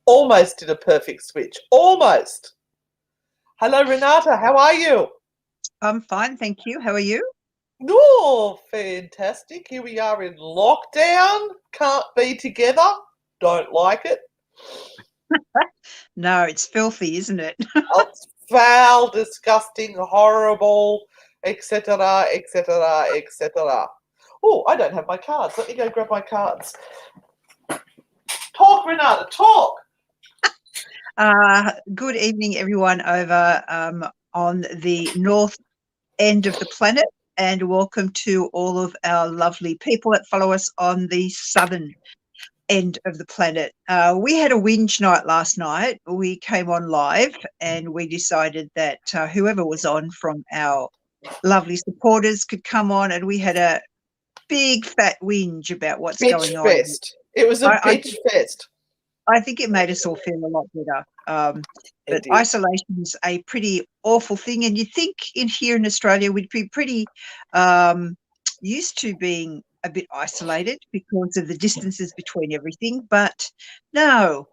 almost did a perfect switch. Almost. Hello, Renata. How are you? I'm fine, thank you. How are you? Oh, fantastic. Here we are in lockdown. Can't be together. Don't like it. No, it's filthy, isn't it? Oh, it's foul, disgusting, horrible, etc., etc., etc. Oh, I don't have my cards. Let me go grab my cards. Talk, Renata, talk. Good evening, everyone over on the north end of the planet, and welcome to all of our lovely people that follow us on the southern end of the planet. We had a whinge night last night. We came on live and we decided that whoever was on from our lovely supporters could come on, and we had a big fat whinge about what's Bitch going on. fest. It was a I bitch fest. I think it made us all feel a lot better. It But did. isolation is a pretty awful thing, and you think here in Australia we'd be pretty used to being a bit isolated because of the distances between everything. But no,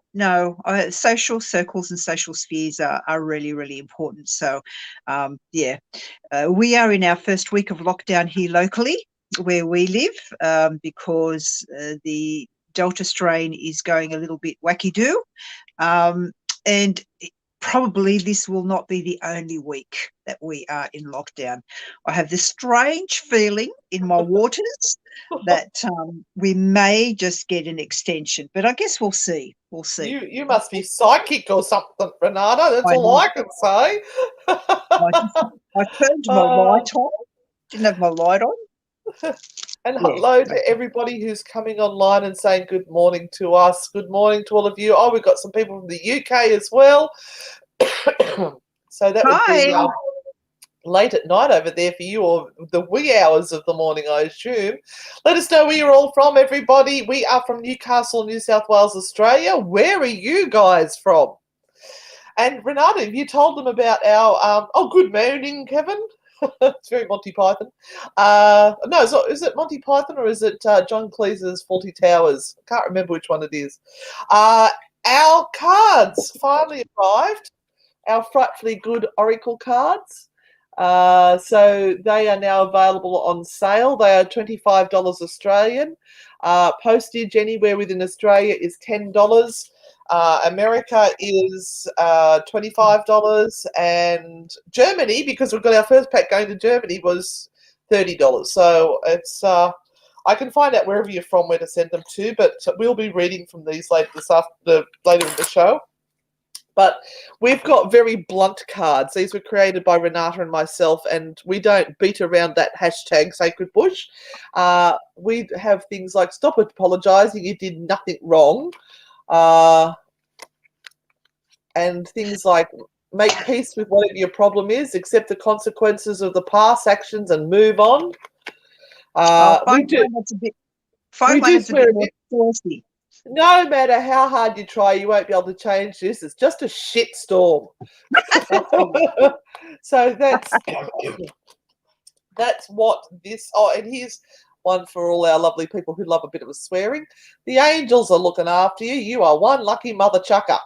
social circles and social spheres are really, really important. So, we are in our first week of lockdown here locally where we live, because the Delta strain is going a little bit wacky-do. And probably this will not be the only week that we are in lockdown. I have this strange feeling in my waters that we may just get an extension, but I guess we'll see. We'll see. You must be psychic or something, Renata. That's I all know. I can say. I turned my Uh, light on. Didn't have my light on. and Yeah. hello to everybody who's coming online and saying good morning to us. Good morning to all of you. Oh, we've got some people from the UK as well. So that would Hi. be late at night over there for you, or the wee hours of the morning, I assume. Let us know where you're all from, everybody. We are from Newcastle, New South Wales, Australia. Where are you guys from? And Renata, have you told them about our oh, good morning, Kevin? It's very Monty Python. No, is it Monty Python or is it John Cleese's Faulty Towers? I can't remember which one it is. Our cards finally arrived. Our frightfully good Oracle cards. So they are now available on sale. They are $25 Australian. Postage anywhere within Australia is $10. America is $25, and Germany, because we've got our first pack going to Germany, was $30. So it's I can find out wherever you're from where to send them to, but we'll be reading from these later later in the show. But we've got very blunt cards. These were created by Renata and myself, and we don't beat around that hashtag sacred bush. We have things like stop apologising, you did nothing wrong. And things like make peace with whatever your problem is, accept the consequences of the past actions and move on. We do Find one that's a swear bit a more bit. saucy. No matter how hard you try, you won't be able to change this. It's just a shit storm. So that's what this. Oh, and here's one for all our lovely people who love a bit of a swearing. The angels are looking after you. You are one lucky mother chucker.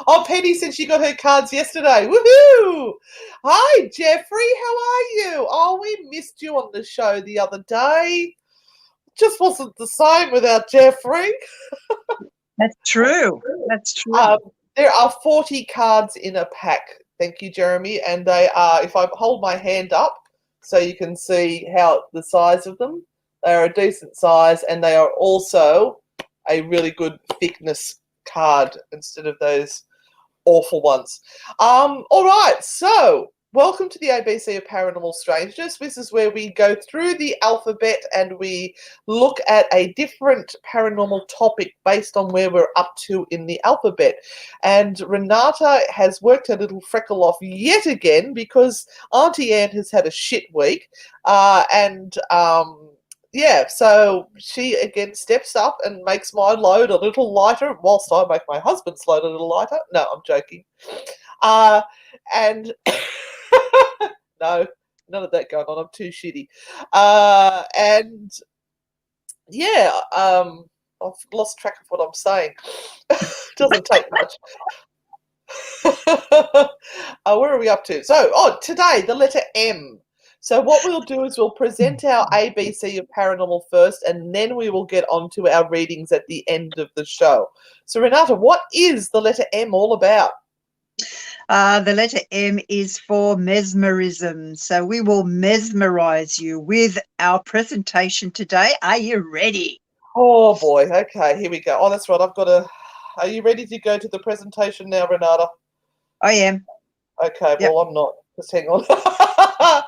Oh, Penny said she got her cards yesterday. Woohoo! Hi, Jeffrey. How are you? Oh, we missed you on the show the other day. Just wasn't the same without Jeffrey. That's true. That's true. There are 40 cards in a pack. Thank you, Jeremy. And they are, if I hold my hand up so you can see how the size of them, they are a decent size, and they are also a really good thickness card instead of those awful ones. All right, so welcome to the ABC of Paranormal Strangeness. This is where we go through the alphabet and we look at a different paranormal topic based on where we're up to in the alphabet. And Renata has worked her little freckle off yet again because Auntie Anne has had a shit week. Yeah, so she again steps up and makes my load a little lighter, whilst I make my husband's load a little lighter. No, I'm joking. And no, none of that going on. I'm too shitty. And yeah, I've lost track of what I'm saying. Doesn't take much. Where are we up to? So, today, the letter M. So what we'll do is we'll present our ABC of Paranormal first, and then we will get on to our readings at the end of the show. So, Renata, what is the letter M all about? The letter M is for mesmerism. So we will mesmerize you with our presentation today. Are you ready? Oh, boy. Okay, here we go. Oh, that's right. Are you ready to go to the presentation now, Renata? I am. Okay, Yep. well, I'm not. Just hang on. I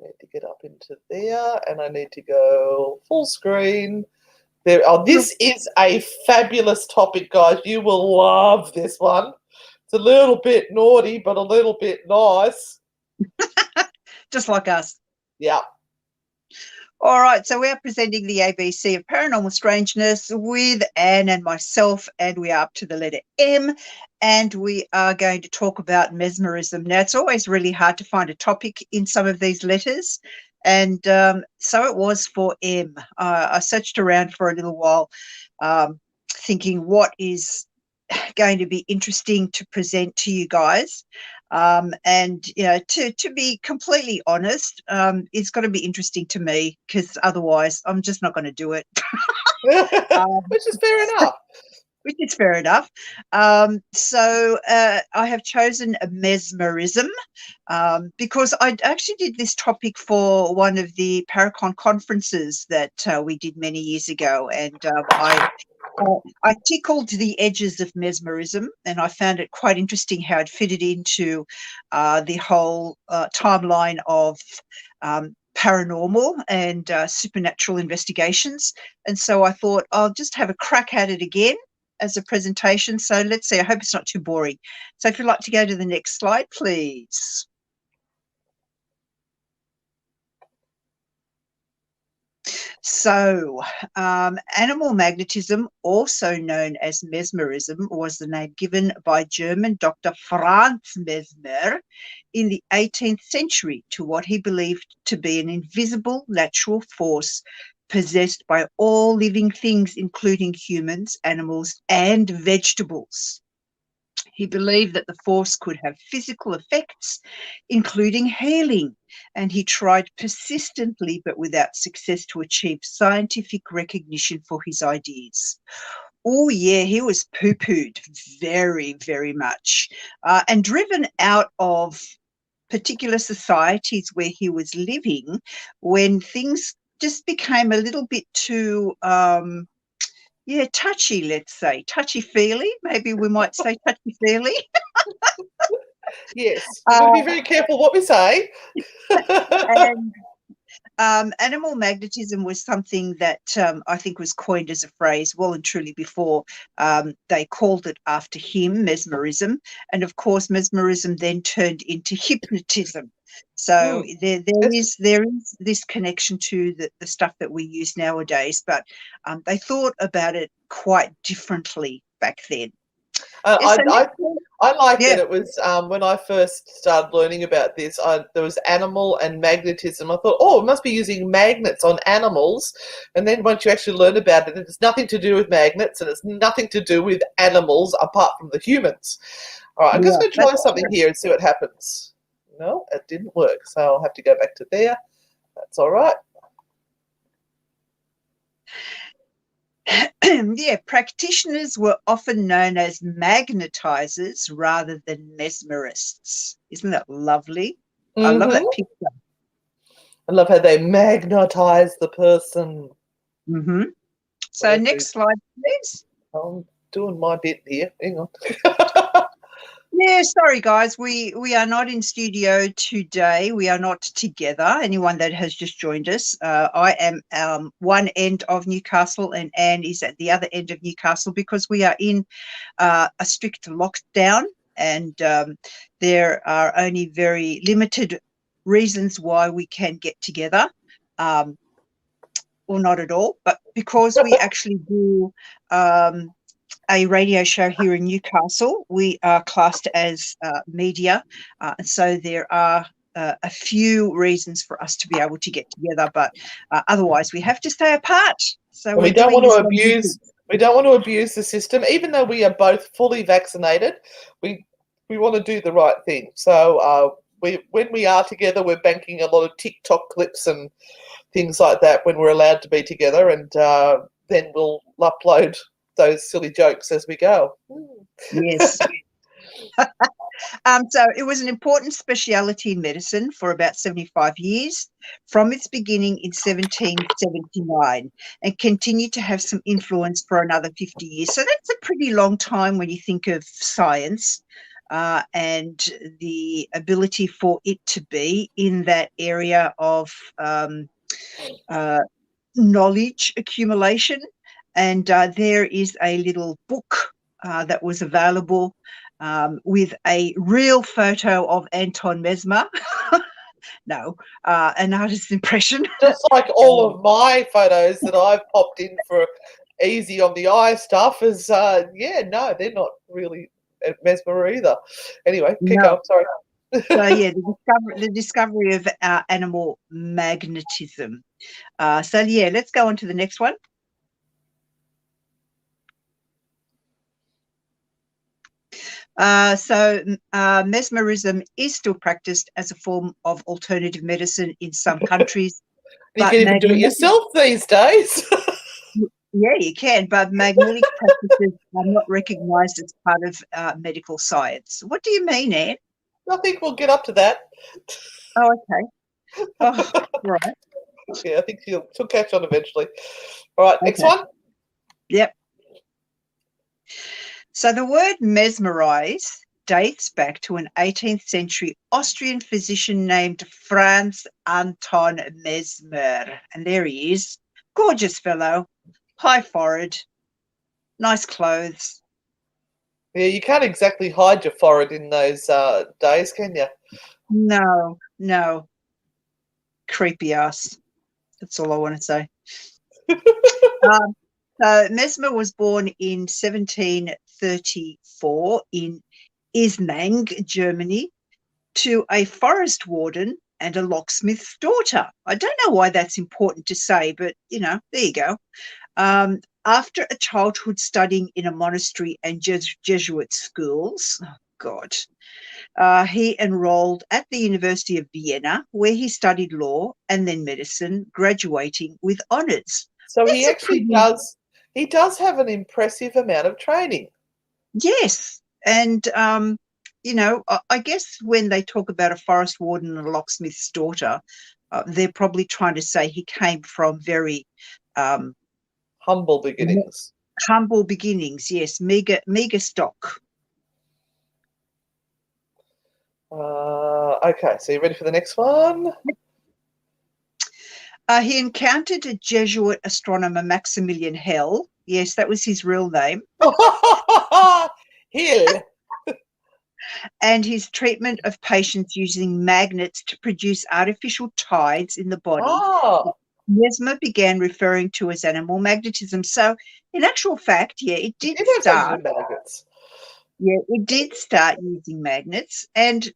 need to get up into there, and I need to go full screen. There. Oh, this is a fabulous topic, guys. You will love this one. It's a little bit naughty, but a little bit nice. Just like us. Yeah. All right, so we're presenting the ABC of Paranormal Strangeness with Anne and myself, and we are up to the letter M, and we are going to talk about mesmerism. Now, it's always really hard to find a topic in some of these letters, and so it was for M. I searched around for a little while, thinking what is going to be interesting to present to you guys. And you know, to be completely honest, it's got to be interesting to me, because otherwise I'm just not going to do it. Which is fair enough. Which is fair enough. So I have chosen mesmerism because I actually did this topic for one of the Paracon conferences that we did many years ago, and I tickled the edges of mesmerism, and I found it quite interesting how it fitted into the whole timeline of paranormal and supernatural investigations. And so I thought I'll just have a crack at it again as a presentation. So let's see. I hope it's not too boring. So if you'd like to go to the next slide, please. So, animal magnetism, also known as mesmerism, was the name given by German Dr. Franz Mesmer in the 18th century to what he believed to be an invisible natural force possessed by all living things, including humans, animals, and vegetables. He believed that the force could have physical effects, including healing, and he tried persistently but without success to achieve scientific recognition for his ideas. Oh, yeah, he was poo-pooed very, very much, and driven out of particular societies where he was living when things just became a little bit too touchy, let's say. Touchy-feely, maybe we might say touchy-feely. Yes, we've got to be very careful what we say. And animal magnetism was something that I think was coined as a phrase well and truly before they called it after him, mesmerism. And of course, mesmerism then turned into hypnotism. So there is this connection to the stuff that we use nowadays, but they thought about it quite differently back then. I like that it was when I first started learning about this, there was animal and magnetism. I thought, it must be using magnets on animals. And then once you actually learn about it, it's nothing to do with magnets and it's nothing to do with animals apart from the humans. All right, I'm just going to try something here and see what happens. No, it didn't work. So I'll have to go back to there. That's all right. Yeah, practitioners were often known as magnetizers rather than mesmerists. Isn't that lovely? I love that picture. I love how they magnetize the person. So next slide, please. I'm doing my bit here. Hang on. Yeah, sorry guys, we are not in studio today. We are not together. Anyone that has just joined us, I am one end of Newcastle and Anne is at the other end of Newcastle because we are in a strict lockdown, and there are only very limited reasons why we can get together, or not at all. But because we actually do a radio show here in Newcastle, we are classed as media, and so there are a few reasons for us to be able to get together, but otherwise we have to stay apart. So we we're don't doing want to this long abuse. distance. We don't want to abuse the system, even though we are both fully vaccinated. We want to do the right thing. So when we are together, we're banking a lot of TikTok clips and things like that when we're allowed to be together, and then we'll upload those silly jokes as we go. Yes. So it was an important speciality in medicine for about 75 years, from its beginning in 1779, and continued to have some influence for another 50 years. So that's a pretty long time when you think of science and the ability for it to be in that area of knowledge accumulation. And there is a little book that was available with a real photo of Anton Mesmer. No, an artist's impression. Just like all of my photos that I've popped in for easy on the eye stuff is, no, they're not really mesmer either. Anyway, keep No. going, sorry. So yeah, the discovery of animal magnetism. So yeah, let's go on to the next one. Mesmerism is still practiced as a form of alternative medicine in some countries. You can even do it yourself these days. Yeah, you can, but magnetic practices are not recognised as part of medical science. What do you mean, Anne? I think we'll get up to that. Oh, okay. Oh, right. Yeah, I think she'll catch on eventually. All right, next one. Yep. So the word mesmerize dates back to an 18th century Austrian physician named Franz Anton Mesmer. And there he is. Gorgeous fellow, high forehead, nice clothes. Yeah, you can't exactly hide your forehead in those days, can you? No. Creepy ass. That's all I want to say. Mesmer was born in 1734 in Ismaning, Germany, to a forest warden and a locksmith's daughter. I don't know why that's important to say, but, there you go. After a childhood studying in a monastery and Jesuit schools, oh God, he enrolled at the University of Vienna, where he studied law and then medicine, graduating with honours. So he actually does. He does have an impressive amount of training. Yes, and I guess when they talk about a forest warden and a locksmith's daughter, they're probably trying to say he came from very humble beginnings. Humble beginnings, yes, meager stock. Okay, so you ready for the next one? He encountered a Jesuit astronomer, Maximilian Hell. Yes, that was his real name. Hill. And his treatment of patients using magnets to produce artificial tides in the body. Oh. Mesmer began referring to as animal magnetism. So, in actual fact, it did start. Yeah, it did start using magnets, and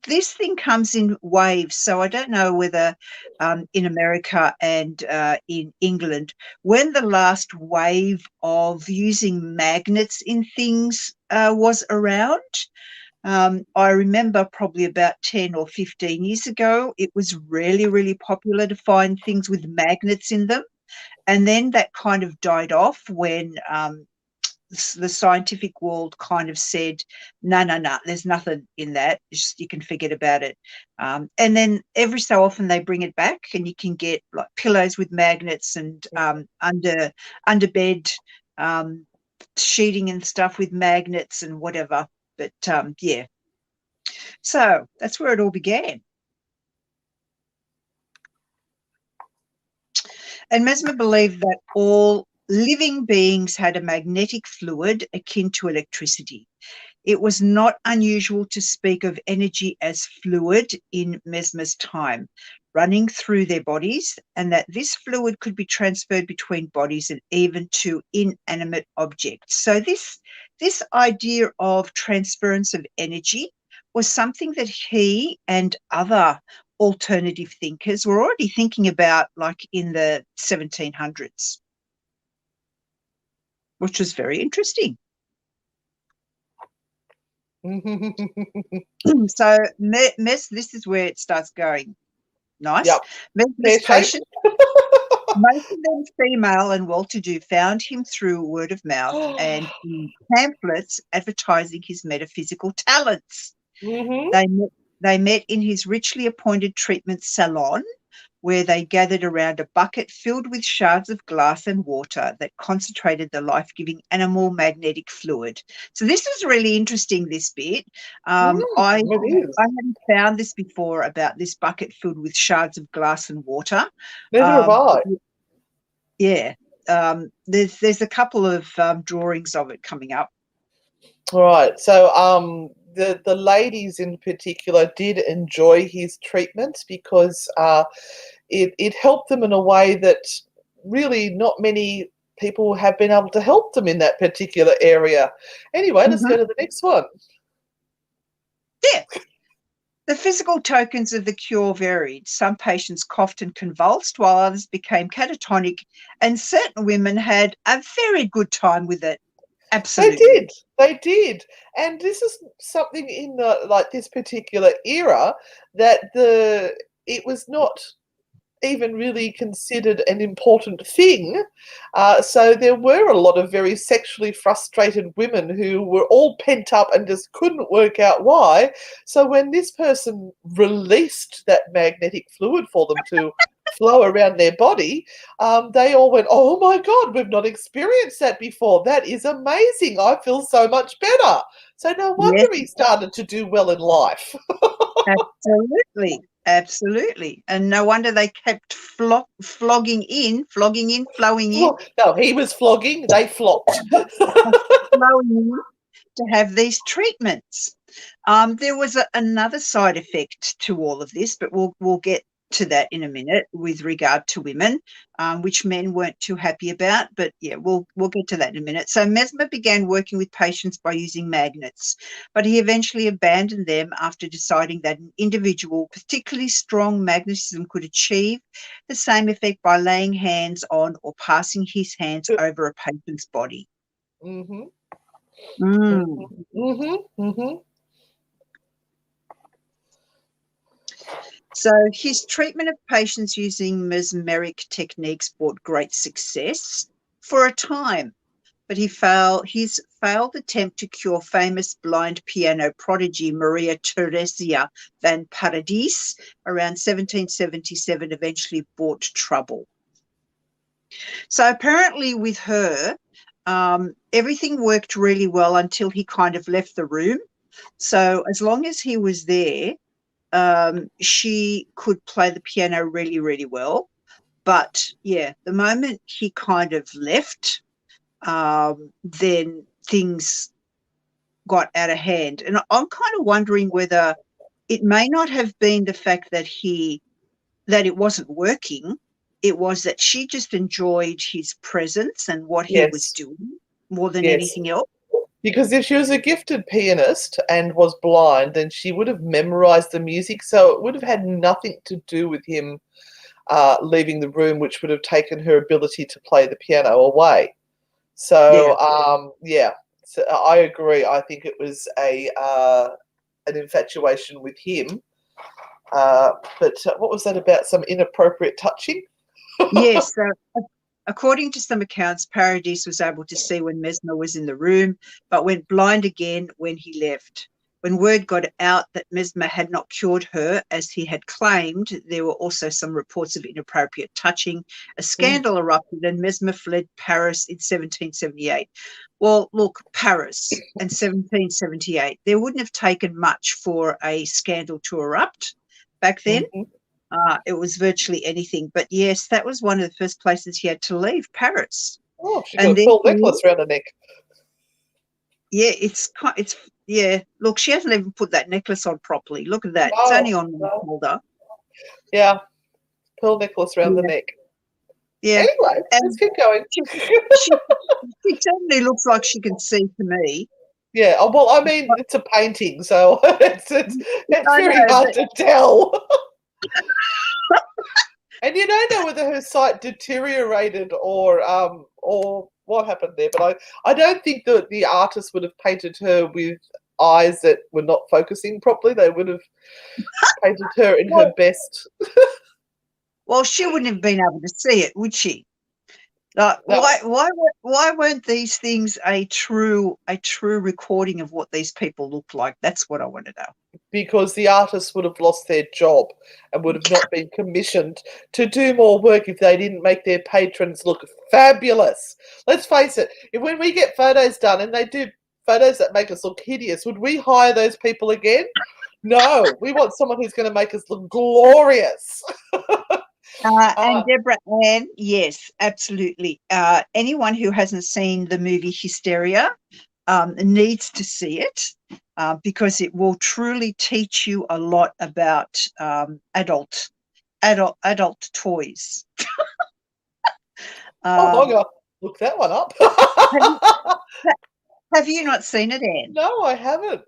this thing comes in waves. So I don't know whether in America and in England, when the last wave of using magnets in things was around. I remember probably about 10 or 15 years ago, it was really, really popular to find things with magnets in them. And then that kind of died off when the scientific world kind of said, no, there's nothing in that. Just, you can forget about it. And then every so often they bring it back, and you can get like pillows with magnets and under bed sheeting and stuff with magnets and whatever. But yeah, so that's where it all began. And Mesmer believed that all living beings had a magnetic fluid akin to electricity. It was not unusual to speak of energy as fluid in Mesmer's time, running through their bodies, and that this fluid could be transferred between bodies and even to inanimate objects. So this idea of transference of energy was something that he and other alternative thinkers were already thinking about, like in the 1700s, which was very interesting. So this is where it starts going nice. Yep. Mesmer's patients, most of them female and well-to-do, found him through word of mouth and in pamphlets advertising his metaphysical talents. They met in his richly appointed treatment salon, where they gathered around a bucket filled with shards of glass and water that concentrated the life-giving animal magnetic fluid. So this is really interesting, this bit. I hadn't found this before, about this bucket filled with shards of glass and water. Neither have I. Yeah. There's a couple of drawings of it coming up. All right. So the ladies in particular did enjoy his treatments because it helped them in a way that really not many people have been able to help them in that particular area. Anyway, let's go to the next one. Yeah. The physical tokens of the cure varied. Some patients coughed and convulsed, while others became catatonic, and certain women had a very good time with it. Absolutely. They did. And this is something in this particular era that it was not even really considered an important thing. So there were a lot of very sexually frustrated women who were all pent up and just couldn't work out why. So when this person released that magnetic fluid for them to flow around their body, they all went, "Oh my God, we've not experienced that before. That is amazing. I feel so much better." So no wonder he started to do well in life. Absolutely. And no wonder they kept flogging in, flowing in. No, he was flogging, they flopped. Flowing in to have these treatments. There was another side effect to all of this, but we'll get to that in a minute with regard to women, which men weren't too happy about. But yeah, we'll get to that in a minute. So Mesmer began working with patients by using magnets, but he eventually abandoned them after deciding that an individual, particularly strong magnetism, could achieve the same effect by laying hands on or passing his hands over a patient's body. So his treatment of patients using mesmeric techniques brought great success for a time, but his failed attempt to cure famous blind piano prodigy Maria Theresia van Paradis around 1777 eventually brought trouble. So apparently with her, everything worked really well until he kind of left the room. So as long as he was there, she could play the piano really, really well. But yeah, the moment he kind of left, then things got out of hand. And I'm kind of wondering whether it may not have been the fact that it wasn't working. It was that she just enjoyed his presence and what he was doing more than anything else. Because if she was a gifted pianist and was blind, then she would have memorized the music. So it would have had nothing to do with him leaving the room, which would have taken her ability to play the piano away. So, so I agree. I think it was an infatuation with him. But what was that about? Some inappropriate touching? Yes. According to some accounts, Paradis was able to see when Mesmer was in the room, but went blind again when he left. When word got out that Mesmer had not cured her, as he had claimed, there were also some reports of inappropriate touching. A scandal erupted and Mesmer fled Paris in 1778. Well, look, Paris in 1778, there wouldn't have taken much for a scandal to erupt back then. It was virtually anything. But yes, that was one of the first places he had to leave, Paris. Oh, she got a full necklace around her neck. Yeah, yeah. Look, she hasn't even put that necklace on properly. Look at that. It's only on one shoulder. Yeah, pearl necklace around the neck. Yeah. Anyway, let's keep going. She certainly looks like she can see to me. Yeah. Oh, well, I mean, it's a painting, so it's I very know, hard but to tell. And you don't know whether her sight deteriorated or what happened there. But I don't think that the artist would have painted her with eyes that were not focusing properly. They would have painted her in her best. well, she wouldn't have been able to see it, would she? Like, No, why weren't these things a true recording of what these people look like? That's what I want to know. because the artists would have lost their job and would have not been commissioned to do more work if they didn't make their patrons look fabulous. Let's face it, when we get photos done and they do photos that make us look hideous, would we hire those people again? No, we want someone who's going to make us look glorious. And Deborah Ann, yes, absolutely. Anyone who hasn't seen the movie Hysteria needs to see it because it will truly teach you a lot about adult toys. I'm going to look that one up. Have you not seen it, Anne? No, I haven't.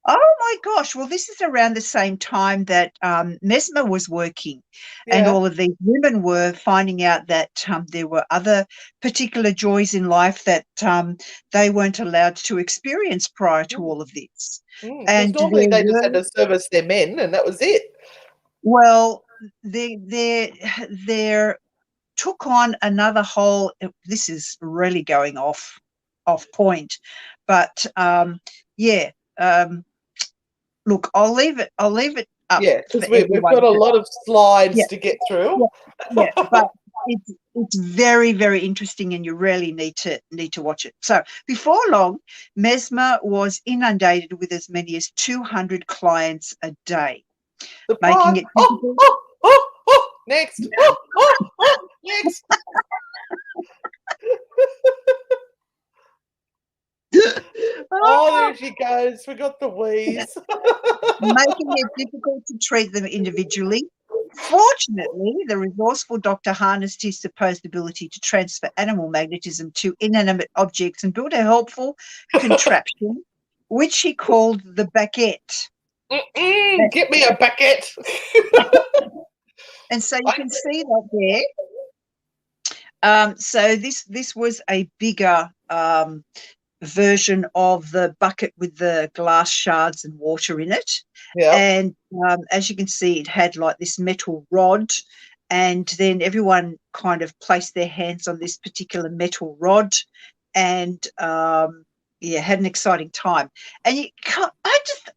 Oh my gosh. Well, this is around the same time that Mesmer was working and all of these women were finding out that there were other particular joys in life that they weren't allowed to experience prior to all of this. And normally they just had to service their men and that was it. Well, they took on another whole, this is really going off point, but look, I'll leave it up. Yeah, because we've got a lot of slides to get through. Yeah, but it's very, very interesting, and you really need to watch it. So before long, Mesmer was inundated with as many as 200 clients a day, making it difficult. Next. Next. There she goes. We got the wheeze. Making it difficult to treat them individually. Fortunately, the resourceful doctor harnessed his supposed ability to transfer animal magnetism to inanimate objects and built a helpful contraption, which he called the baguette. Get me a baguette. And so you can see that there. So this was a bigger version of the bucket with the glass shards and water in it. Yeah. And as you can see, it had like this metal rod, and then everyone kind of placed their hands on this particular metal rod and had an exciting time. And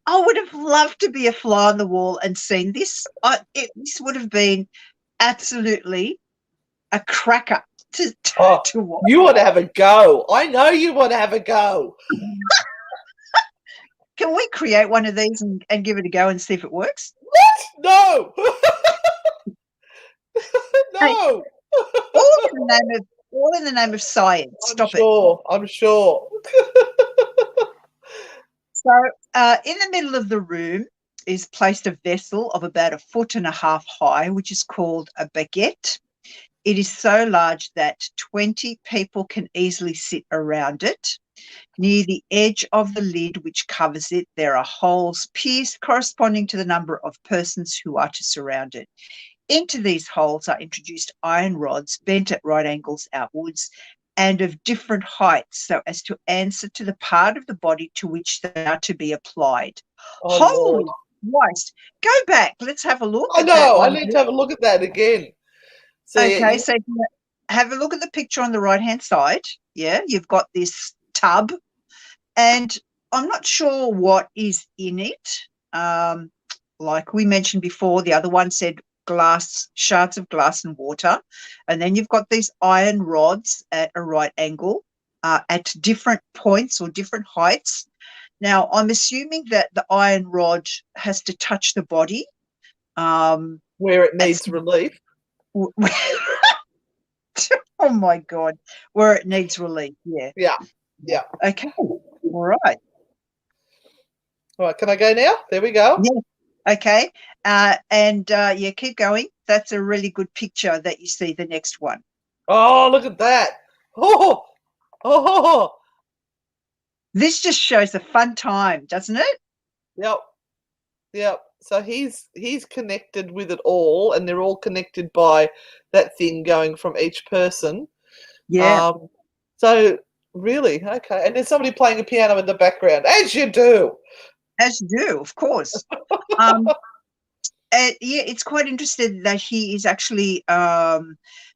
I would have loved to be a fly on the wall and seen this. This would have been absolutely a cracker to watch. You want to have a go. I know you want to have a go. Can we create one of these and give it a go and see if it works? What? No. No. All in the name of science. Stop it. I'm sure. So in the middle of the room is placed a vessel of about 1.5 feet high, which is called a baguette. It is so large that 20 people can easily sit around it. Near the edge of the lid, which covers it, there are holes pierced corresponding to the number of persons who are to surround it. Into these holes are introduced iron rods bent at right angles outwards and of different heights so as to answer to the part of the body to which they are to be applied. Holy Christ. Go back. Let's have a look. I know. I need to have a look at that again. Okay, so have a look at the picture on the right-hand side. Yeah, you've got this tub, and I'm not sure what is in it. Like we mentioned before, the other one said shards of glass and water, and then you've got these iron rods at a right angle at different points or different heights. Now, I'm assuming that the iron rod has to touch the body. Where it needs relief. Oh my God, where it needs relief. Yeah. Okay. All right. All right, can I go now? There we go. Yeah. Okay. Keep going. That's a really good picture that you see the next one. Oh, look at that. Oh. This just shows a fun time, doesn't it? Yep. Yep. So he's connected with it all, and they're all connected by that thing going from each person. Yeah, So really, okay. And there's somebody playing a piano in the background, as you do. as you do, of course. Yeah, it's quite interesting that he is actually,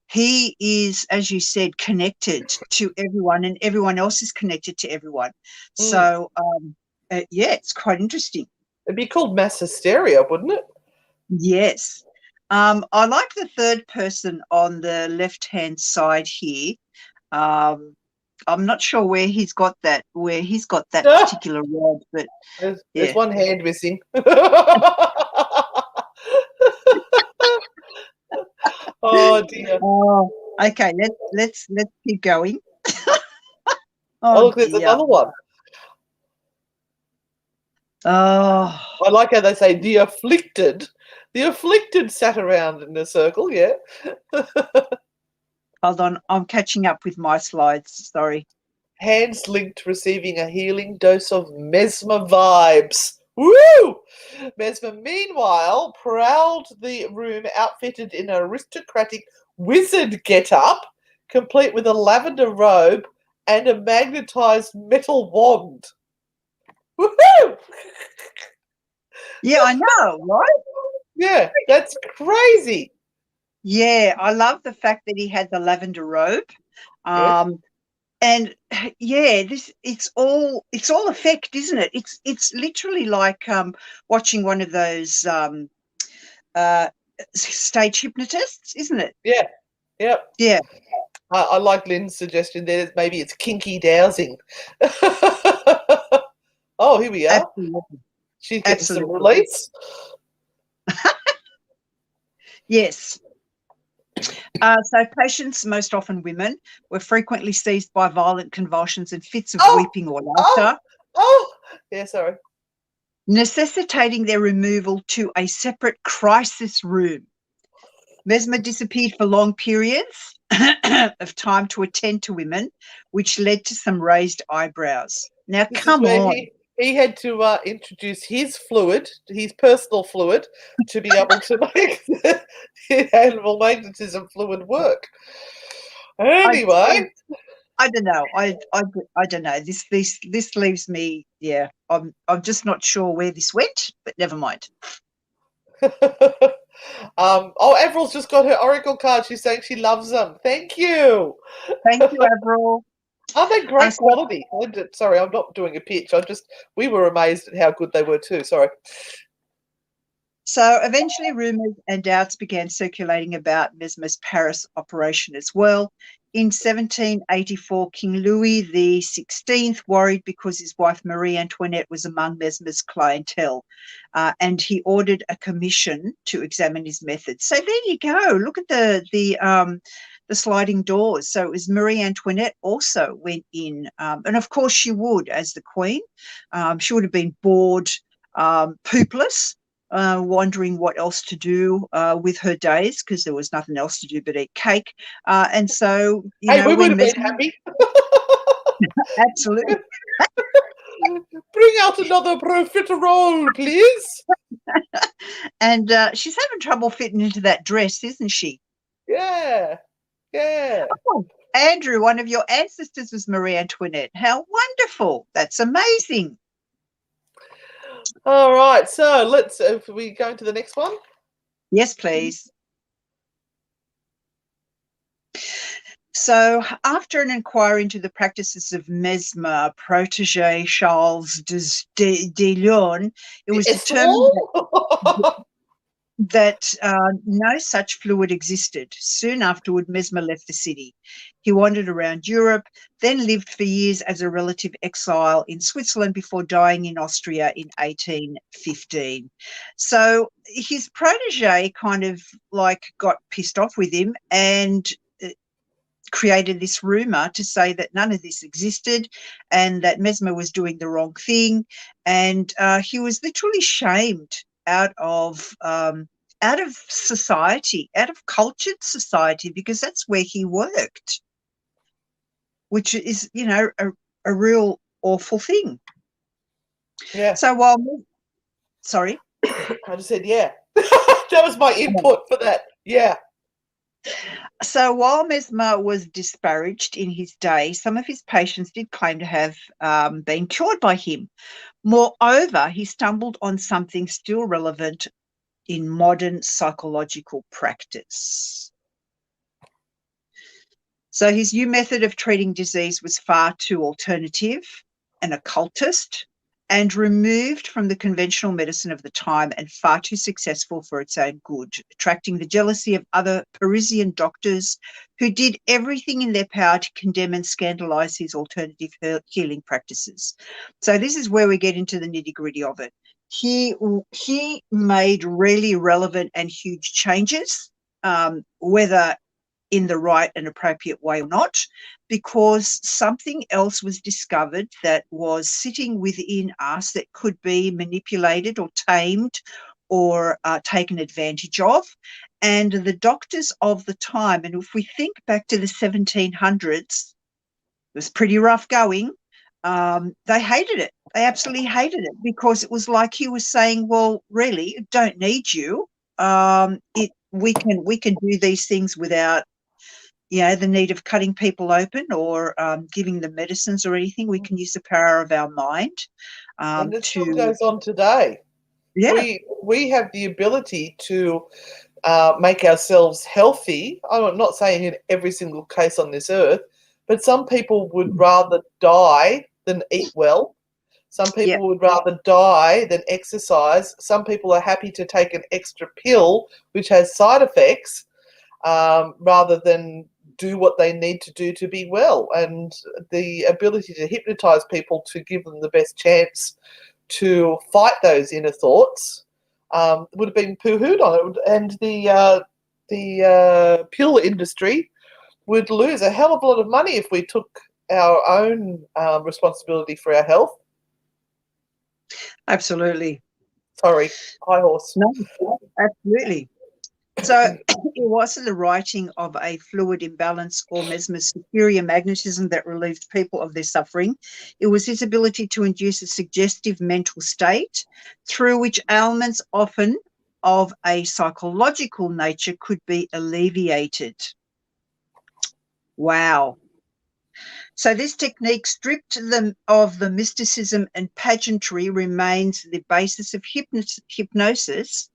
he is, as you said, connected to everyone, and everyone else is connected to everyone. Mm. So, yeah, it's quite interesting. It'd be called mass hysteria, wouldn't it? Yes. I like the third person on the left-hand side here. I'm not sure where he's got that particular rod, but There's yeah. one hand missing. Oh dear. Oh, okay. Let's keep going. Oh Oh look, there's dear. another one. Oh, I like how they say the afflicted. The afflicted sat around in a circle, yeah. hold on. I'm catching up with my slides. Sorry. Hands linked, receiving a healing dose of mesmer vibes. Woo! Mesmer, meanwhile, prowled the room outfitted in an aristocratic wizard get-up, complete with a lavender robe and a magnetized metal wand. Woohoo! Yeah, I know, right? Yeah, that's crazy. Yeah, I love the fact that he had the lavender robe. Yes. And yeah, it's all effect, isn't it? It's literally like watching one of those uh stage hypnotists, isn't it? Yeah. Yep. Yeah, I like Lynn's suggestion there. Maybe it's kinky dowsing. Oh, here we are. absolutely. She's getting some Absolutely. release. Yes. So patients, most often women, were frequently seized by violent convulsions and fits of Oh, weeping or oh, laughter, oh. Yeah, sorry. necessitating their removal to a separate crisis room. Mesmer disappeared for long periods of time to attend to women, which led to some raised eyebrows. Now, This is come where on. he had to introduce his fluid, his personal fluid, to be able to make the animal magnetism fluid work. I, I, Anyway. I don't know. I don't know. This leaves me. Yeah, I'm just not sure where this went, but never mind. Oh, Avril's just got her oracle card. She's saying she loves them. Thank you. Thank you, Avril. Aren't they great So, quality? Sorry, I'm not doing a pitch. We were amazed at how good they were too. Sorry. so eventually, rumours and doubts began circulating about Mesmer's Paris operation as well. In 1784, King Louis XVI worried because his wife Marie Antoinette was among Mesmer's clientele, and he ordered a commission to examine his methods. So there you go. Look at the sliding doors. So it was Marie Antoinette also went in, and of course she would, as the queen. She would have been bored, poopless, wondering what else to do with her days because there was nothing else to do but eat cake. And so, Hey, we would when have been Mesmer, happy. absolutely, Bring out another profiterole, please. and she's having trouble fitting into that dress, isn't she? Yeah, yeah. Oh, Andrew, one of your ancestors was Marie Antoinette. How wonderful! That's amazing. All right, so let's. If we go into the next one. Yes, please. So, after an inquiry into the practices of Mesmer, protege Charles de Lyon, it was determined that no such fluid existed. Soon afterward, Mesmer left the city. He wandered around Europe, then lived for years as a relative exile in Switzerland before dying in Austria in 1815. So his protege kind of like got pissed off with him and created this rumor to say that none of this existed and that Mesmer was doing the wrong thing. And he was literally shamed out of society, out of cultured society, because that's where he worked, which is, a real awful thing. Yeah. So while, sorry? I just said, yeah. That was my input for that. Yeah. So while Mesmer was disparaged in his day, some of his patients did claim to have been cured by him. Moreover, he stumbled on something still relevant in modern psychological practice. So his new method of treating disease was far too alternative and occultist and removed from the conventional medicine of the time, and far too successful for its own good, attracting the jealousy of other Parisian doctors who did everything in their power to condemn and scandalise his alternative healing practices. So this is where we get into the nitty-gritty of it. He made really relevant and huge changes, whether in the right and appropriate way or not, because something else was discovered that was sitting within us that could be manipulated or tamed or taken advantage of. And the doctors of the time, and if we think back to the 1700s, it was pretty rough going. They hated it. They absolutely hated it, because it was like he was saying, well, really, don't need you. We can do these things without the need of cutting people open or giving them medicines or anything. We can use the power of our mind. And it still goes on today. Yeah. We have the ability to make ourselves healthy. I'm not saying in every single case on this earth, but some people would rather die than eat well. Some people would rather die than exercise. Some people are happy to take an extra pill, which has side effects, rather than do what they need to do to be well. And the ability to hypnotize people to give them the best chance to fight those inner thoughts would have been poo-hooed on it. And the pill industry would lose a hell of a lot of money if we took our own responsibility for our health. Absolutely. Sorry, high horse. No, absolutely. So it wasn't the writing of a fluid imbalance or Mesmer's superior magnetism that relieved people of their suffering. It was his ability to induce a suggestive mental state through which ailments, often of a psychological nature, could be alleviated. Wow. So this technique, stripped them of the mysticism and pageantry, remains the basis of hypnosis,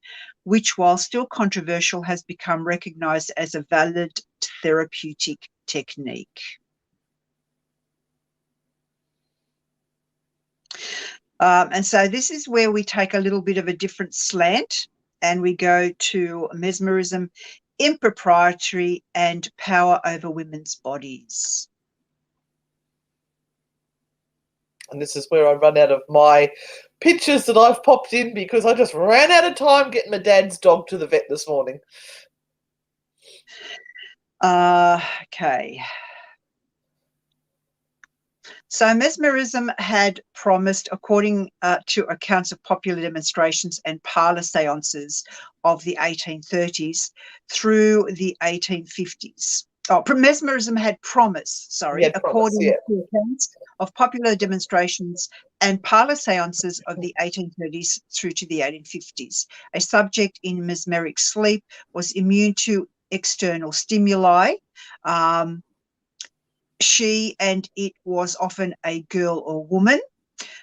which, while still controversial, has become recognized as a valid therapeutic technique. And so this is where we take a little bit of a different slant, and we go to mesmerism, impropriety, and power over women's bodies. And this is where I run out of my pictures that I've popped in, because I just ran out of time getting my dad's dog to the vet this morning. Okay. So mesmerism had promised, according to accounts of popular demonstrations and parlour seances of the 1830s through the 1850s. Mesmerism had promised, according to accounts of popular demonstrations and parlour seances of the 1830s through to the 1850s. A subject in mesmeric sleep was immune to external stimuli. She, and it was often a girl or woman,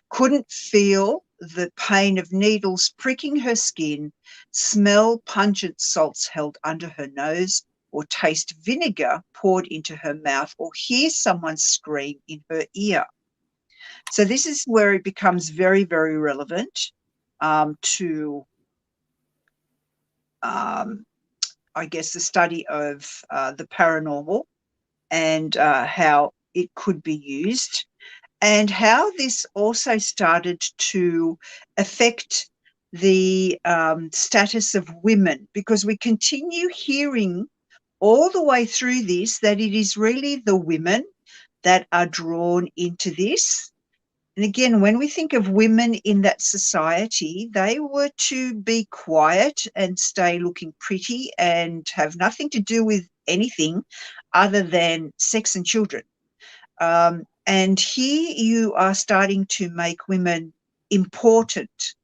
couldn't feel the pain of needles pricking her skin, smell pungent salts held under her nose, or taste vinegar poured into her mouth, or hear someone scream in her ear. So this is where it becomes very, very relevant to, I guess, the study of the paranormal and how it could be used, and how this also started to affect the status of women, because we continue hearing all the way through this that it is really the women that are drawn into this. And again, when we think of women in that society, they were to be quiet and stay looking pretty and have nothing to do with anything other than sex and children. And here you are starting to make women important,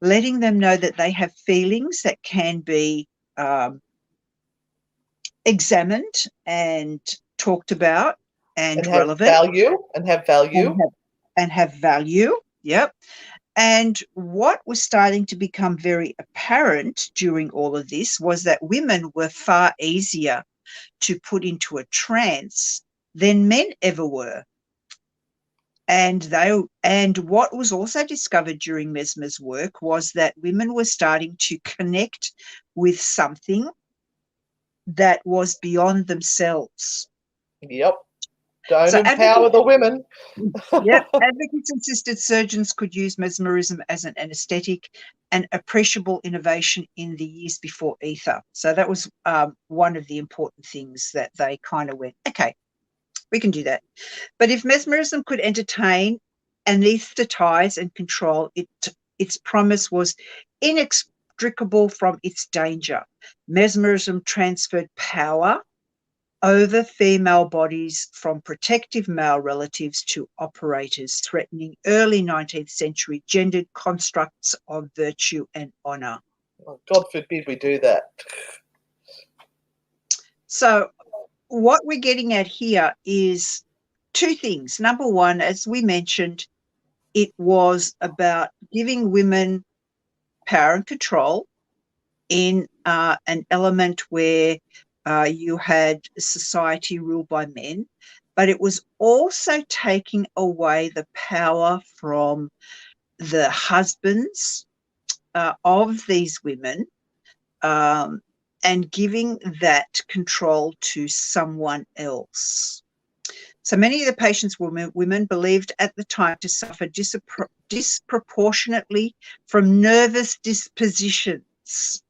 letting them know that they have feelings that can be examined and talked about and have relevant value and have value. and have value. Yep. And what was starting to become very apparent during all of this was that women were far easier to put into a trance than men ever were. And what was also discovered during Mesmer's work was that women were starting to connect with something that was beyond themselves. Yep. Don't So empower the women. Yep. Advocates insisted surgeons could use mesmerism as an anesthetic, an appreciable innovation in the years before ether. So that was one of the important things that they kind of went, okay, we can do that. But if mesmerism could entertain, anesthetize, and control, its promise was inextricable from its danger. Mesmerism transferred power over female bodies from protective male relatives to operators, threatening early 19th century gendered constructs of virtue and honour. Oh, God forbid we do that. So what we're getting at here is two things. Number one, as we mentioned, it was about giving women power and control in an element where you had society ruled by men, but it was also taking away the power from the husbands of these women and giving that control to someone else. So many of the patients were women believed at the time to suffer disproportionately from nervous dispositions.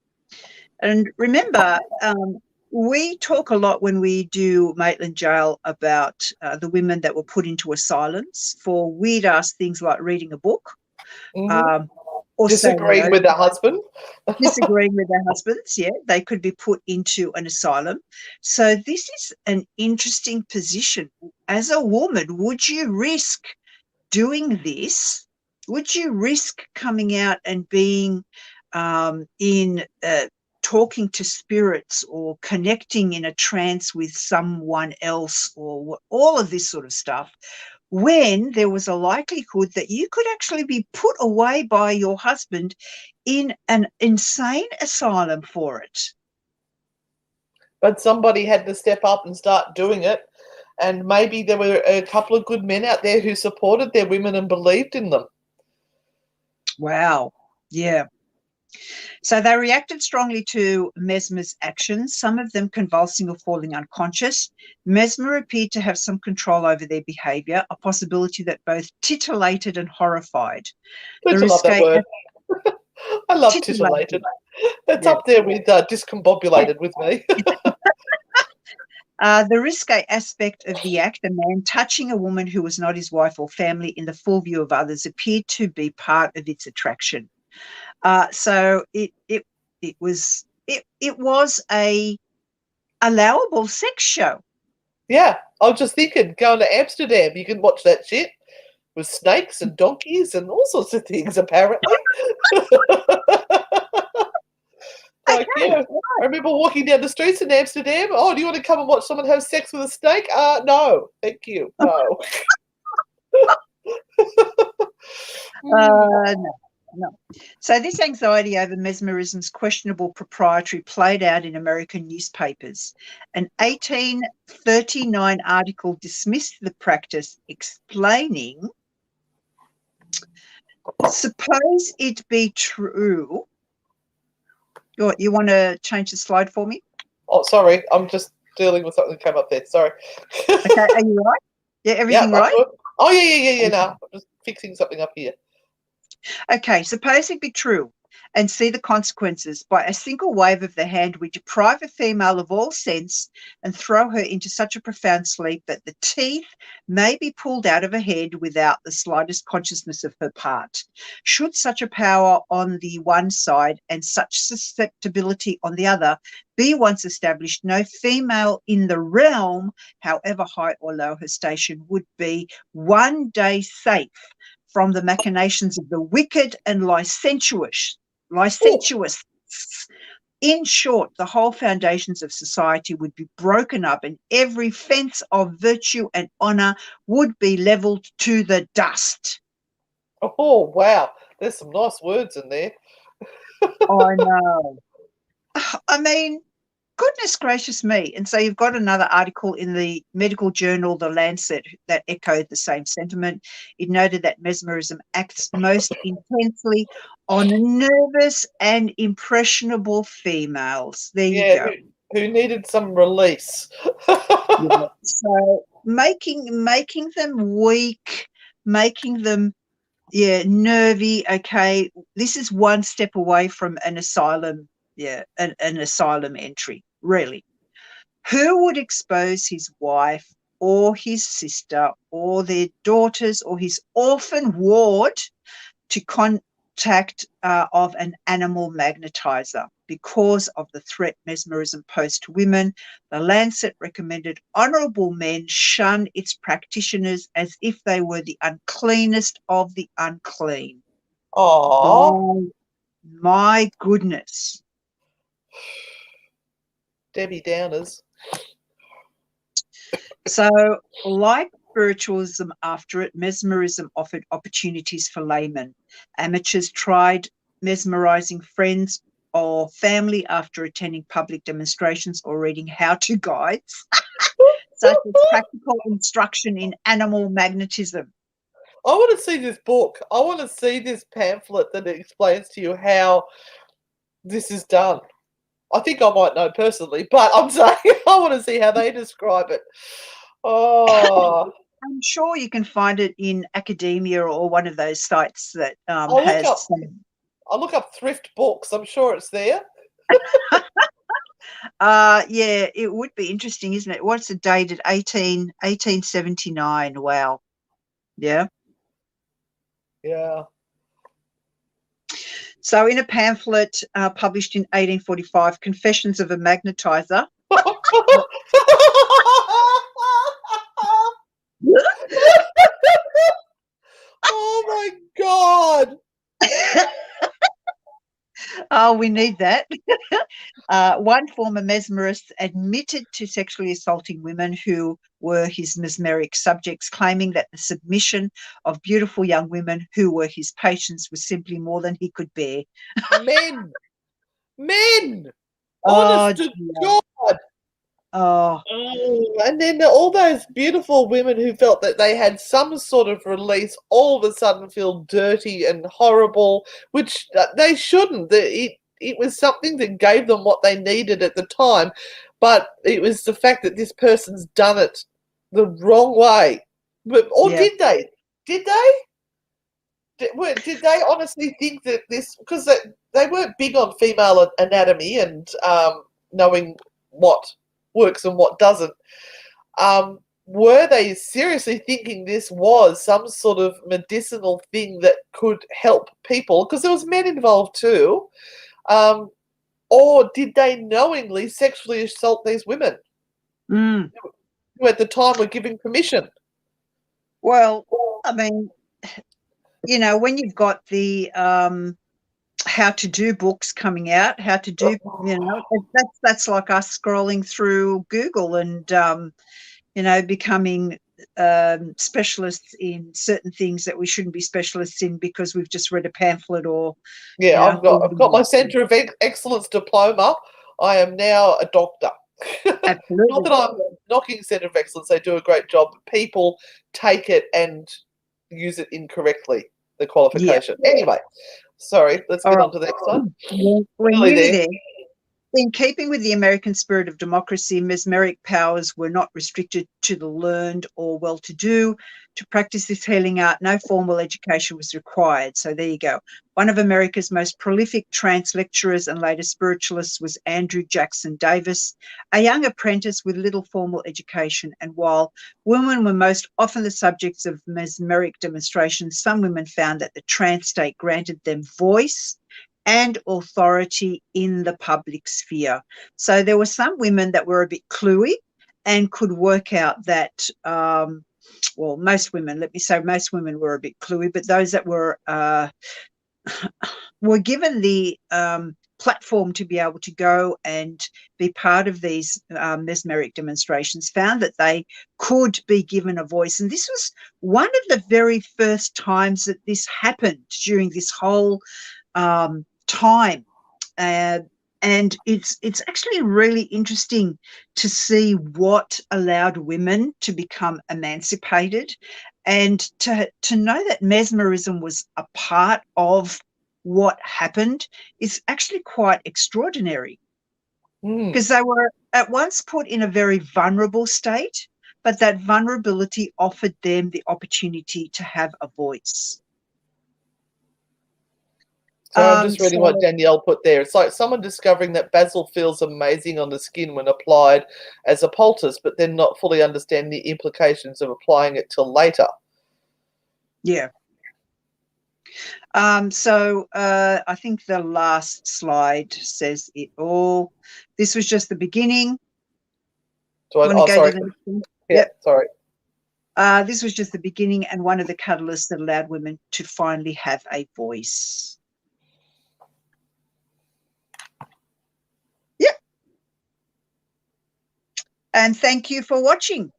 And remember, we talk a lot when we do Maitland Jail about the women that were put into asylums for weird-ass things like reading a book. Or disagreeing with their husband. Disagreeing with their husbands, yeah. They could be put into an asylum. So this is an interesting position. As a woman, would you risk doing this? Would you risk coming out and being talking to spirits or connecting in a trance with someone else or all of this sort of stuff when there was a likelihood that you could actually be put away by your husband in an insane asylum for it? But somebody had to step up and start doing it. And maybe there were a couple of good men out there who supported their women and believed in them. Wow. Yeah. So they reacted strongly to Mesmer's actions, some of them convulsing or falling unconscious. Mesmer appeared to have some control over their behaviour, a possibility that both titillated and horrified. Don't you love that word? I love titillated. It's up there with discombobulated with me. The risque aspect of the act, a man touching a woman who was not his wife or family in the full view of others, appeared to be part of its attraction. So it was a allowable sex show. Yeah, I was just thinking, going to Amsterdam, you can watch that shit with snakes and donkeys and all sorts of things, apparently. Like, Okay. yeah, I remember walking down the streets in Amsterdam. Oh, do you want to come and watch someone have sex with a snake? No, thank you. No. No. So this anxiety over mesmerism's questionable propriety played out in American newspapers. An 1839 article dismissed the practice, explaining, suppose it be true. You want to change the slide for me? Oh, sorry. I'm just dealing with something that came up there. Sorry. Okay, are you right? Yeah, everything right? Oh, yeah. No, I'm just fixing something up here. Okay, suppose it be true. and see the consequences. By a single wave of the hand, we deprive a female of all sense and throw her into such a profound sleep that the teeth may be pulled out of her head without the slightest consciousness of her part. Should such a power on the one side and such susceptibility on the other be once established, no female in the realm, however high or low her station, would be one day safe from the machinations of the wicked and licentious. In short, the whole foundations of society would be broken up and every fence of virtue and honour would be levelled to the dust. Oh, wow. There's some nice words in there. I know. I mean, goodness gracious me. And so you've got another article in the medical journal, The Lancet, that echoed the same sentiment. It noted that mesmerism acts most intensely on nervous and impressionable females. There you go. Who needed some release. Yeah. So making them weak, making them nervy. Okay, this is one step away from an asylum. Yeah, an asylum entry, really. Who would expose his wife or his sister or their daughters or his orphan ward to contact of an animal magnetizer? Because of the threat mesmerism posed to women, the Lancet recommended honourable men shun its practitioners as if they were the uncleanest of the unclean. Oh, my goodness. Debbie Downers. So, like spiritualism after it, mesmerism offered opportunities for laymen. Amateurs tried mesmerizing friends or family after attending public demonstrations or reading how-to guides, such as practical instruction in animal magnetism. I want to see this book. I want to see this pamphlet that explains to you how this is done. I think I might know personally, but I'm saying I want to see how they describe it. Oh, I'm sure you can find it in academia or one of those sites that has some. I'll look up thrift books. I'm sure it's there. Yeah, it would be interesting, isn't it? What's the date? At 1879. Wow. Yeah. Yeah. So in a pamphlet published in 1845, Confessions of a Magnetizer. Oh my God. Oh, we need that. One former mesmerist admitted to sexually assaulting women who were his mesmeric subjects, claiming that the submission of beautiful young women who were his patients was simply more than he could bear. Men. Honest to God. Oh, and then all those beautiful women who felt that they had some sort of release all of a sudden feel dirty and horrible, which they shouldn't. It was something that gave them what they needed at the time, but it was the fact that this person's done it the wrong way. Did they? Did they? Did they honestly think that this, because they weren't big on female anatomy and knowing what works and what doesn't, were they seriously thinking this was some sort of medicinal thing that could help people, because there was men involved too, or did they knowingly sexually assault these women who at the time were giving permission? Well, I mean, you know, when you've got the how to do books coming out, how to do, you know, that's like us scrolling through Google and, you know, becoming specialists in certain things that we shouldn't be specialists in because we've just read a pamphlet or. Yeah, I've got my Centre of Excellence diploma. I am now a doctor. Absolutely. Not that I'm knocking Centre of Excellence, they do a great job. People take it and use it incorrectly, the qualification. Yeah. Anyway, sorry, let's get on to the next one. We're nearly there. In keeping with the American spirit of democracy, mesmeric powers were not restricted to the learned or well-to-do. To practice this healing art, no formal education was required. So there you go. One of America's most prolific trance lecturers and later spiritualists was Andrew Jackson Davis, a young apprentice with little formal education. And while women were most often the subjects of mesmeric demonstrations, some women found that the trance state granted them voice and authority in the public sphere. So there were some women that were a bit cluey and could work out that, well, most women, let me say most women were a bit cluey, but those that were given the platform to be able to go and be part of these mesmeric demonstrations found that they could be given a voice. And this was one of the very first times that this happened during this whole time, and it's actually really interesting to see what allowed women to become emancipated, and to know that mesmerism was a part of what happened is actually quite extraordinary, because they were at once put in a very vulnerable state, but that vulnerability offered them the opportunity to have a voice. So I'm just reading what Danielle put there. It's like someone discovering that basil feels amazing on the skin when applied as a poultice, but then not fully understand the implications of applying it till later. Yeah. I think the last slide says it all. This was just the beginning. Sorry. Sorry. This was just the beginning and one of the catalysts that allowed women to finally have a voice. And thank you for watching.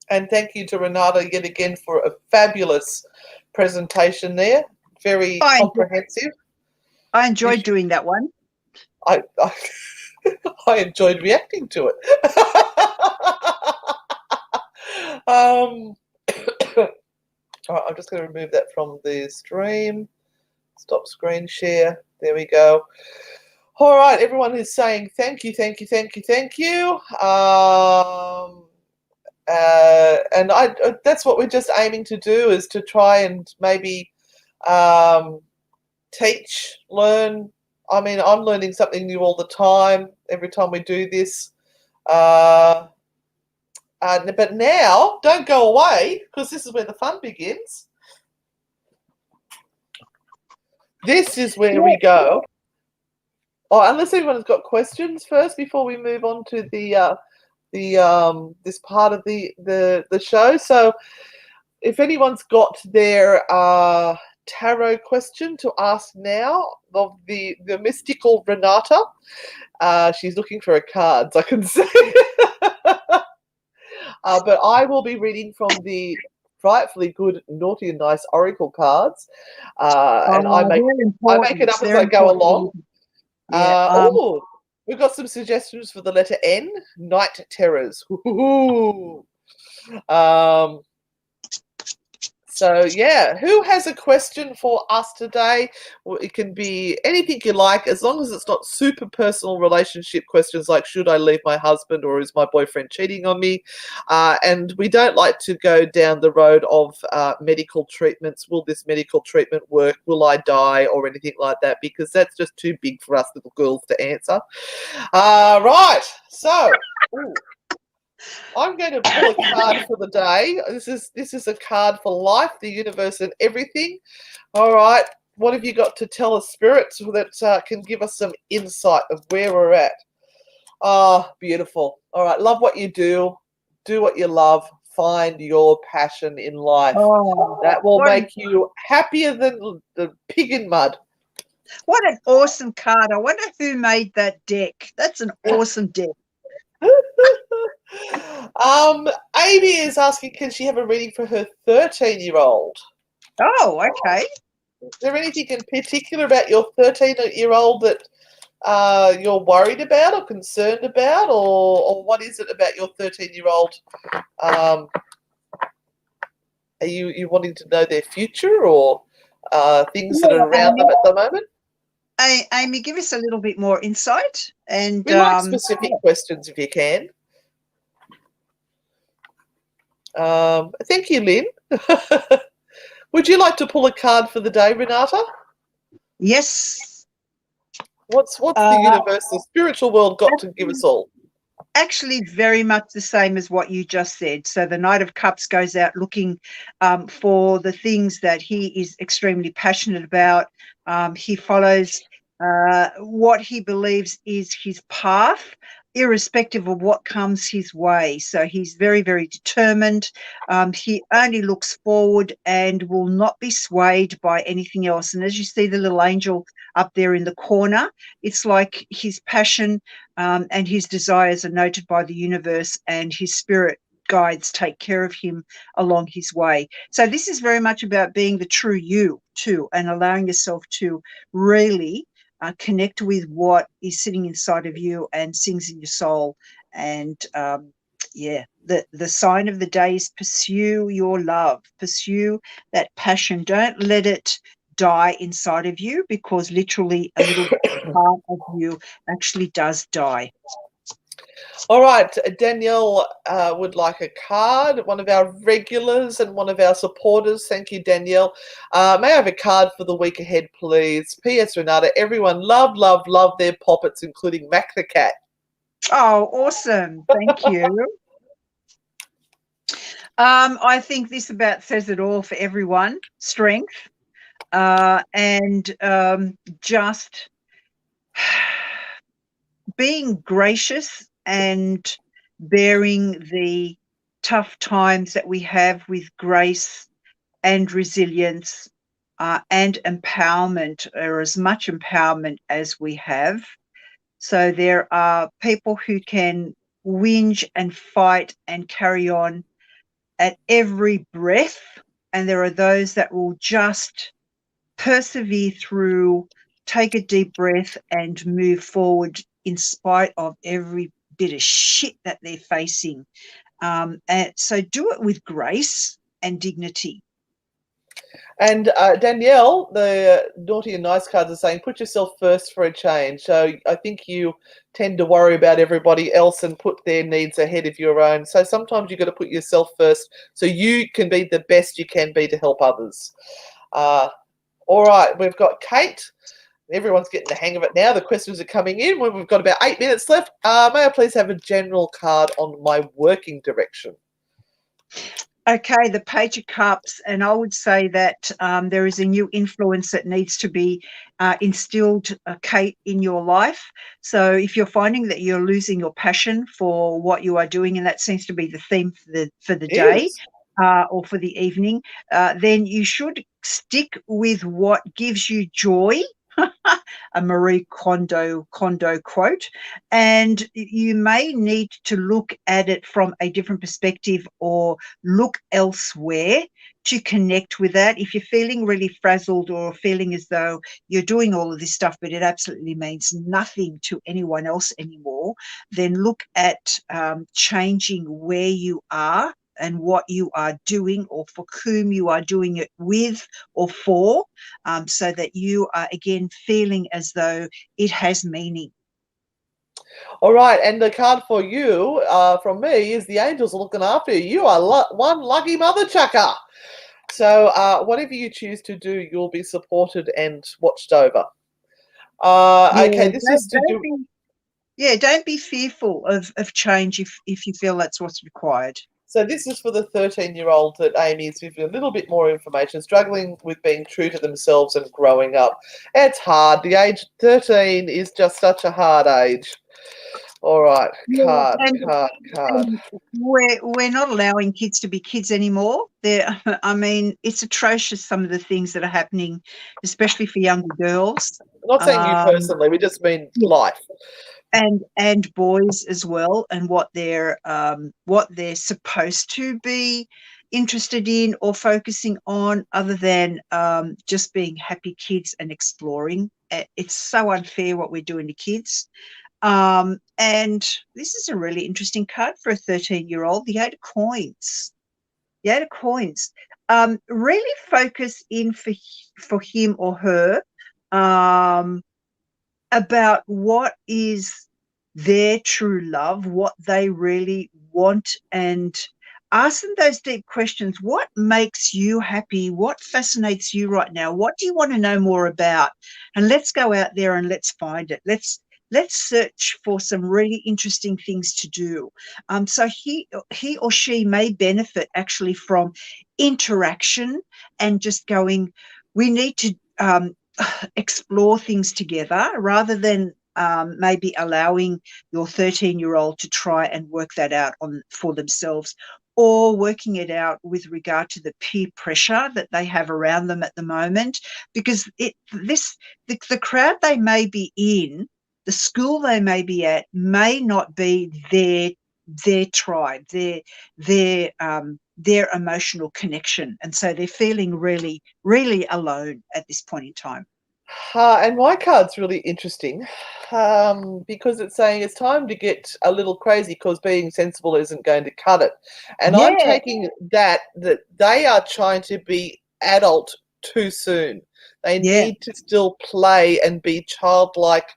And thank you to Renata yet again for a fabulous presentation there. Very comprehensive. I enjoyed doing that one. I enjoyed reacting to it. All right, I'm just going to remove that from the stream. Stop screen share. There we go. All right, everyone is saying thank you, thank you, thank you, thank you. And that's what we're just aiming to do, is to try and maybe teach, learn. I mean, I'm learning something new all the time, every time we do this. But now, don't go away, because this is where the fun begins. This is where we go. Oh, unless anyone has got questions first before we move on to the this part of the show. So if anyone's got their tarot question to ask now of the mystical Renata, she's looking for her cards, I can see. But I will be reading from the frightfully good Naughty and Nice Oracle cards, and I make it up as I go along. We've got some suggestions for the letter N, Night Terrors. So, yeah, who has a question for us today? Well, it can be anything you like, as long as it's not super personal relationship questions like, should I leave my husband, or is my boyfriend cheating on me? And we don't like to go down the road of medical treatments. Will this medical treatment work? Will I die? Or anything like that, because that's just too big for us little girls to answer. Right, so... Ooh. I'm going to pull a card for the day. This is a card for life, the universe, and everything. All right. What have you got to tell us, spirits, that can give us some insight of where we're at? Ah, beautiful. All right. Love what you do. Do what you love. Find your passion in life. That will make you happier than the pig in mud. What an awesome card. I wonder who made that deck. That's an awesome deck. Amy is asking, can she have a reading for her 13-year-old? Oh, okay. Is there anything in particular about your 13-year-old that you're worried about or concerned about, or what is it about your 13-year-old? Are you wanting to know their future, or things that are around them at the moment? Amy, give us a little bit more insight. And We like specific questions if you can. Thank you, Lynn. Would you like to pull a card for the day, Renata? yes, What's the universe, the spiritual world got to give us all? actually very much the same as what you just said. So the Knight of Cups goes out looking for the things that he is extremely passionate about. He follows what he believes is his path, irrespective of what comes his way. So he's very, very determined. He only looks forward and will not be swayed by anything else. And as you see the little angel up there in the corner, it's like his passion and his desires are noted by the universe, and his spirit guides take care of him along his way. So this is very much about being the true you too, and allowing yourself to really connect with what is sitting inside of you and sings in your soul. And yeah, the sign of the day is pursue your love, pursue that passion. Don't let it die inside of you, because literally a little part of you actually does die. All right, Danielle would like a card, one of our regulars and one of our supporters. Thank you, Danielle. May I have a card for the week ahead, please? P.S. Renata, everyone love their poppets, including Mac the cat. Oh, awesome. Thank you. I think this about says it all for everyone. Strength and just being gracious and bearing the tough times that we have with grace and resilience and empowerment, or as much empowerment as we have. So there are people who can whinge and fight and carry on at every breath, and there are those that will just persevere through, take a deep breath and move forward in spite of every bit of shit that they're facing. And so do it with grace and dignity. And Danielle, the naughty and nice cards are saying, put yourself first for a change. So I think you tend to worry about everybody else and put their needs ahead of your own. So sometimes you've got to put yourself first so you can be the best you can be to help others. All right, we've got Kate. Everyone's getting the hang of it now. The questions are coming in. We've got about 8 minutes left. May I please have a general card on my working direction? Okay, the Page of Cups, and I would say that there is a new influence that needs to be instilled, Kate, in your life. So if you're finding that you're losing your passion for what you are doing, and that seems to be the theme for the day or for the evening, then you should stick with what gives you joy. A Marie Kondo quote, and you may need to look at it from a different perspective or look elsewhere to connect with that. If you're feeling really frazzled or feeling as though you're doing all of this stuff but it absolutely means nothing to anyone else anymore, then look at changing where you are and what you are doing, or for whom you are doing it with or for, so that you are again feeling as though it has meaning. All right, and the card for you from me is the angels are looking after you. You are one lucky mother chucker. So whatever you choose to do, you'll be supported and watched over. Okay, this is to do... don't be fearful of change if you feel that's what's required. So this is for the 13-year-old that Amy is giving a little bit more information, struggling with being true to themselves and growing up. It's hard. The age 13 is just such a hard age. All right, card. We're not allowing kids to be kids anymore. I mean, it's atrocious, some of the things that are happening, especially for younger girls. I'm not saying you personally, we just mean life. And boys as well, and what they're supposed to be interested in or focusing on, other than just being happy kids and exploring. It's so unfair what we're doing to kids. And this is a really interesting card for a 13-year-old, the 8 of Coins. The 8 of Coins. Really focus in for him or her about what is their true love, what they really want, and ask them those deep questions. What makes you happy? What fascinates you right now? What do you want to know more about? And let's go out there and let's find it. Let's search for some really interesting things to do. So he or she may benefit actually from interaction and just going, we need to explore things together rather than maybe allowing your 13-year-old to try and work that out for themselves, or working it out with regard to the peer pressure that they have around them at the moment, because the crowd they may be in, the school they may be at, may not be their tribe, their emotional connection, and so they're feeling really, really alone at this point in time. And my card's really interesting because it's saying it's time to get a little crazy because being sensible isn't going to cut it. And I'm Yeah, taking that they are trying to be adult too soon. They yeah. need to still play and be childlike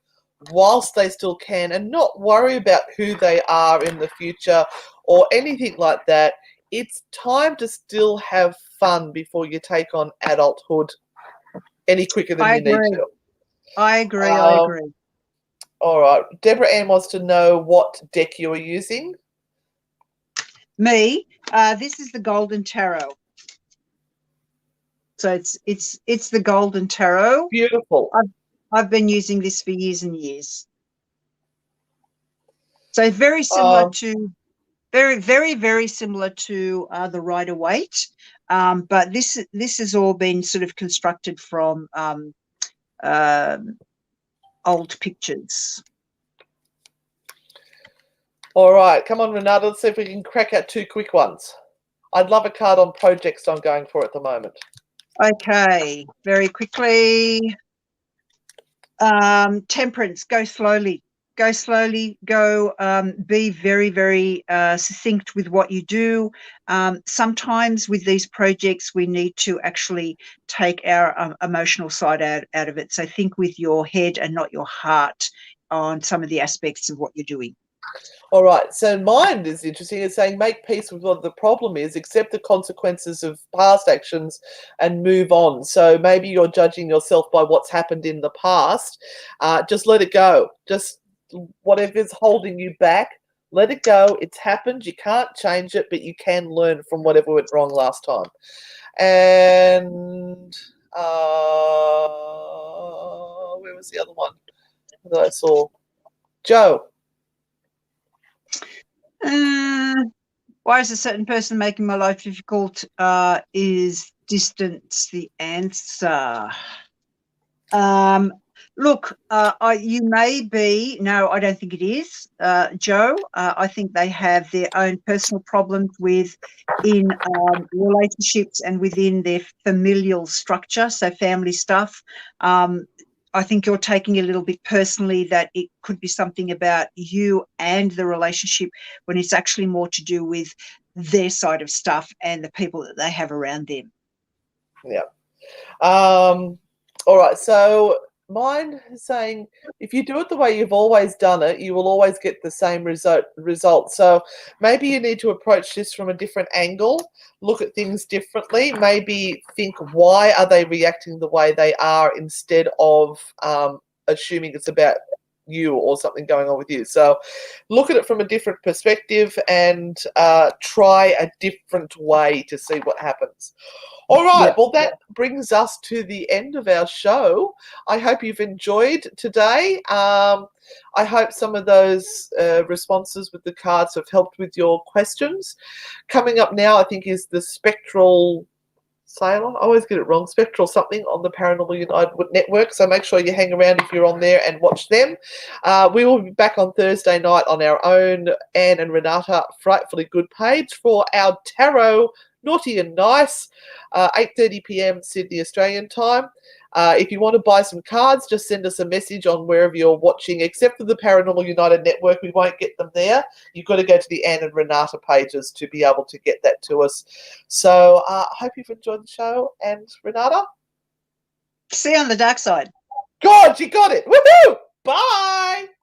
whilst they still can and not worry about who they are in the future or anything like that. It's time to still have fun before you take on adulthood any quicker than I you need agree. to. I agree. I Um, agree. all right. Deborah Ann wants to know what deck you are using. Me, this is the Golden Tarot. So it's the Golden Tarot. Beautiful. I've been using this for years and years. So very similar to very, very, very similar to the Rider-Waite, but this has all been sort of constructed from old pictures. All right. Come on, Renata. Let's see if we can crack out 2 quick ones. I'd love a card on projects I'm going for at the moment. Okay, very quickly. Temperance, go slowly. Go slowly, be very, very succinct with what you do. Sometimes with these projects, we need to actually take our emotional side out of it. So think with your head and not your heart on some of the aspects of what you're doing. All right. So mine is interesting. It's saying make peace with what the problem is, accept the consequences of past actions and move on. So maybe you're judging yourself by what's happened in the past. Just let it go. Just whatever's holding you back, let it go. It's happened. You can't change it, but you can learn from whatever went wrong last time. And where was the other one that I saw? Joe. Why is a certain person making my life difficult? Is distance the answer? Look, you may be, no, I don't think it is, Joe. I think they have their own personal problems in relationships and within their familial structure, so family stuff. I think you're taking a little bit personally that it could be something about you and the relationship when it's actually more to do with their side of stuff and the people that they have around them. Yeah. All right. So mine is saying if you do it the way you've always done it, you will always get the same result. So maybe you need to approach this from a different angle, look at things differently, maybe think why are they reacting the way they are instead of assuming it's about you or something going on with you. So look at it from a different perspective and try a different way to see what happens. All right, well, that brings us to the end of our show. I hope you've enjoyed today. I hope some of those responses with the cards have helped with your questions. Coming up now, I think, is the Spectral Sailor. I always get it wrong. Spectral something on the Paranormal United Network. So make sure you hang around if you're on there and watch them. We will be back on Thursday night on our own Anne and Renata Frightfully Good page for our tarot Naughty and Nice, 8:30 p.m. Sydney Australian time. If you want to buy some cards, just send us a message on wherever you're watching. Except for the Paranormal United Network, we won't get them there. You've got to go to the Anne and Renata pages to be able to get that to us. So I hope you've enjoyed the show. And Renata? See you on the dark side. God, you got it. Woohoo! Bye.